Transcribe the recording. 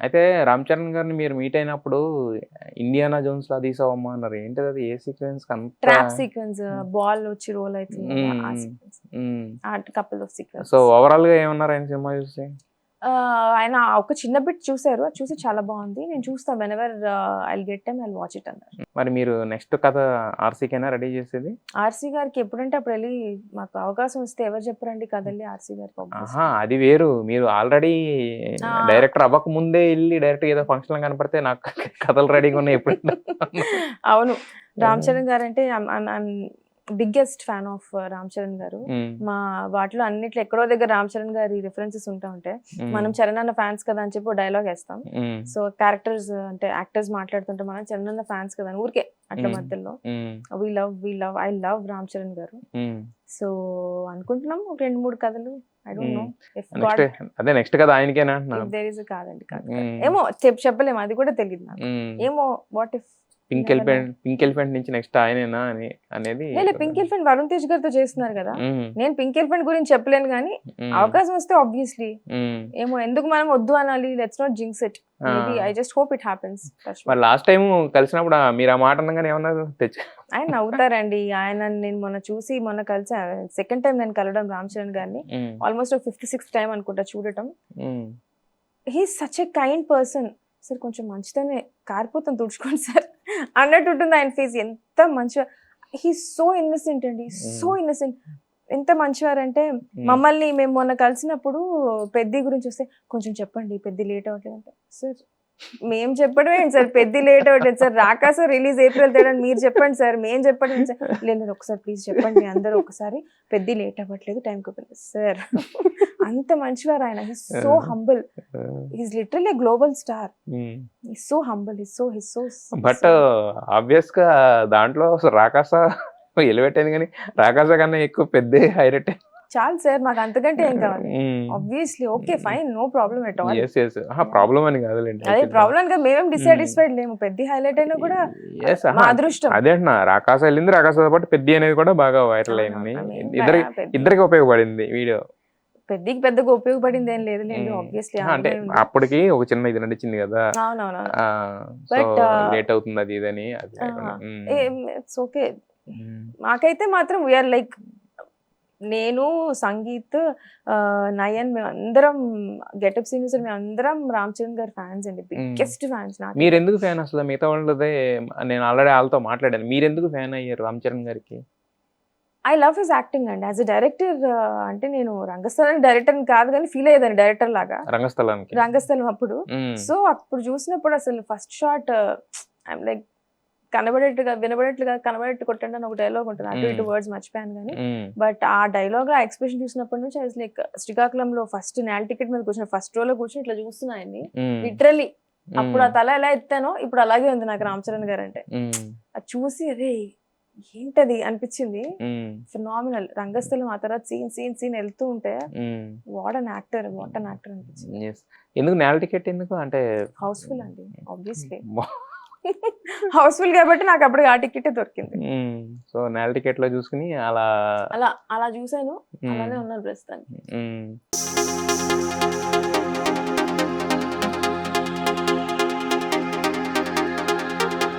అయితే రామ్ చరణ్ గారిని మీరు మీట్ అయినప్పుడు ఇండియానా జోన్స్ లా తీసావమ్మా అన్నారు. ఏంటిది అది? ఏ సీక్వెన్స్ అంత ట్రాప్ సీక్వెన్స్, బాల్ వచ్చి రోల్ అవుతుంది కదా, ఆ మ్మ్. సీక్వెన్స్, మ్మ్. ఆ couple of sequence. So overall గా ఏమన్నారు ఆయన సినిమా చూసి? ఆయన ఒక చిన్న బిట్ చూసారు, అది చూసి చాలా బాగుంది, నేను చూస్తాను, when ever I get time I watch it అన్నారు. మరి మీరు నెక్స్ట్ కథ ఆర్సీకేనా రెడీ చేసేది? ఆర్సీ గారికి ఎప్పుడంటే అప్పుడు వెళ్ళి, మాకు అవకాశం వస్తే ఎవరు చెప్పరండి కదల్లి ఆర్సీ గారికి obviously. ఆహా, అది వేరు. మీరు ఆల్రెడీ ఆ. డైరెక్టర్ అవ్వక ముందే వెళ్ళి డైరెక్ట్ ఏదో ఫంక్షన్ కనపడితే నాకు కథలు రెడీగా ఉన్నాయి ఎప్పుడు. అవును, రామ్ చరణ్ గారు అంటే biggest fan of Ram Charan గారు. మా వాటిలో అన్నిట్లో ఎక్కడో దగ్గర రామ్ చరణ్ గారి రిఫరెన్సెస్ ఉంటా ఉంటాయి. మనం చరణ్ అన్న ఫ్యాన్స్ కదా అని చెప్పి డైలాగ్ వేస్తాం. సో క్యారెక్టర్స్ అంటే యాక్టర్స్ మాట్లాడుతుంటే మనం చరణ్ అన్న ఫ్యాన్స్ కదా అని ఊరికే అట్లా మధ్యలో ఐ లవ్ రామ్ చరణ్ గారు. సో అనుకుంటున్నాం ఒక 2-3 కథలు. ఐ డోంట్ నో అదే నెక్స్ట్ కథ ఆయనకేనా అంటున్నా. దేర్ ఇస్ కాదండి, కాదు ఏమో చెప్పలేము, అది కూడా తెలియదు నాకు. ఏమో వాట్ ఇఫ్ పింక్ ఎలిఫెంట్ నుంచి నెక్స్ట్ ఆయనేనా అని అనేది. పింక్ ఎలిఫెంట్ వరుణ్ తేజ్ గారితో చేస్తున్నారు కదా, నేను పింక్ ఎలిఫెంట్ గురించి చెప్పలేను కానీ అవకాశం వస్తే ఆబ్వియస్లీ, ఏమో ఎందుకు మనం వద్దు అనాలి, let's not jinx it, maybe I just hope it happens. మరి లాస్ట్ టైం కలిసినప్పుడు మీరు ఆ మాట అనగానే ఏమన్నారు? ఆయన నవ్వుతారండి. ఆయన నేను మొన్న కలిసి సెకండ్ టైం నేను కలవడం రామ్ చరణ్ గారిని, ఆల్మోస్ట్ 5th-6th టైం అనుకుంటా చూడటం. He such a kind person. Sir కొంచెం మంచితోనే కారిపోతాం తుడుచుకోండి సార్ అన్నట్టు ఉంటుంది ఆయన ఫేస్. ఎంత మంచిగా, హీ సో ఇన్నసెంట్ అండి, సో ఇన్నసెంట్. ఎంత మంచివారంటే, మమ్మల్ని మేము మొన్న కలిసినప్పుడు పెద్ది గురించి వస్తే కొంచెం చెప్పండి పెద్ది లేట్ అవ్వట్లేదు అంటే, సార్ మేము చెప్పడం ఏంటి సార్, పెద్ది లేట్ అవ్వట్లేదు సార్, రాకాస రిలీజ్ ఏప్రిల్ 3 మీరు చెప్పండి సార్, మేము చెప్పడం ఏంటి సార్, లేదు ఒకసారి ప్లీజ్ చెప్పండి అందరూ ఒకసారి, పెద్ది లేట్ అవ్వట్లేదు టైంకి సార్. అంత మంచివారు ఆయన. His so humble, his literally global star. His so humble, his so but obvious గా దాంట్లో రాకాస ఎలివేట్ అయింది కానీ రాకాస కన్నా ఎక్కువ పెద్ద హైలైట్. చాలు సార్, మాకు అంతకంటే ఏం కావాలి. Obviously okay fine, no problem at all. Problem అని కాదులేండి, అదే ప్రాబ్లం గా మేమేం డిసాటిస్ఫైడ్ లేము. పెద్ద హైలైట్ అయినా కూడా మా అదృష్టం. అదే అంటున్నా, రాకాస వెళ్ళింది, రాకాసతో పాటు పెద్ద అనేది కూడా బాగా వైరల్ అయింది. ఇద్దరికి ఉపయోగపడింది వీడియో. పెద్దకి పెద్దగా ఉపయోగపడింది ఏం లేదు లేండి, ఆబ్వియస్లీ. అంటే అప్పటికి ఒక చిన్న ఇది నడిచింది కదా, బట్ లేట్ అవుతుంది అది ఇదని. It's okay. మాకైతే మాత్రం వీఆర్ లైక్, నేను సంగీత్ నయన్ మేమందరం గెటప్ సీనియర్స్, మేమందరం రామ్ చరణ్ గారి ఫ్యాన్స్ అండి, బిగ్గెస్ట్ ఫ్యాన్స్. మీరు ఎందుకు ఫ్యాన్ అసలు? మిగతా వాళ్ళదే నేను ఆల్రెడీ వాళ్ళతో మాట్లాడాను, మీరు ఎందుకు ఫ్యాన్ అయ్యారు రామ్ చరణ్ గారికి? ఐ లవ్ హిస్ యాక్టింగ్ అండి. యాజ్ ఎ డైరెక్టర్ అంటే నేను రంగస్థలం డైరెక్టర్ కాదు కానీ ఫీల్ అయ్యేదాన్ని డైరెక్టర్ లాగా రంగస్థలం అప్పుడు. సో అప్పుడు చూసినప్పుడు అసలు ఫస్ట్ షాట్ ఐఎమ్ లైక్, కనబడేట్టు కొట్టండి అని ఒక డైలాగ్ ఉంటుంది, అటు ఇటు వర్డ్స్ మర్చిపోయాను కానీ, బట్ ఆ డైలాగ్ లో ఎక్స్ప్రెషన్ చూసినప్పటి నుంచి ఐ లైక్, శ్రీకాకుళంలో ఫస్ట్ నేల్ టికెట్ మీద కూర్చొని ఫస్ట్ రో లో కూర్చొని ఇట్లా చూస్తున్నాయని లిటరలీ. అప్పుడు ఆ తల ఎలా ఎత్తానో ఇప్పుడు అలాగే ఉంది నాకు రామ్ చరణ్ గారు అంటే. అది చూసి అరే ఏంటది అనిపించింది. ఫినామినల్. రంగస్థలం ఆ తర్వాత సీన్ వెళ్తూ ఉంటే వాట్ అన్ యాక్టర్ అనిపించింది. ఎందుకు నేల టికెట్ ఎందుకు అంటే? హౌస్ఫుల్ అండి ఆబ్వియస్లీ. హౌస్ఫుల్ కాబట్టి నాకు అప్పుడు ఆ టికెట్ దొరికింది. సో నేల టికెట్ లో చూసుకుని అలా చూసాను, అలానే ఉన్నాను ప్రస్తుతానికి.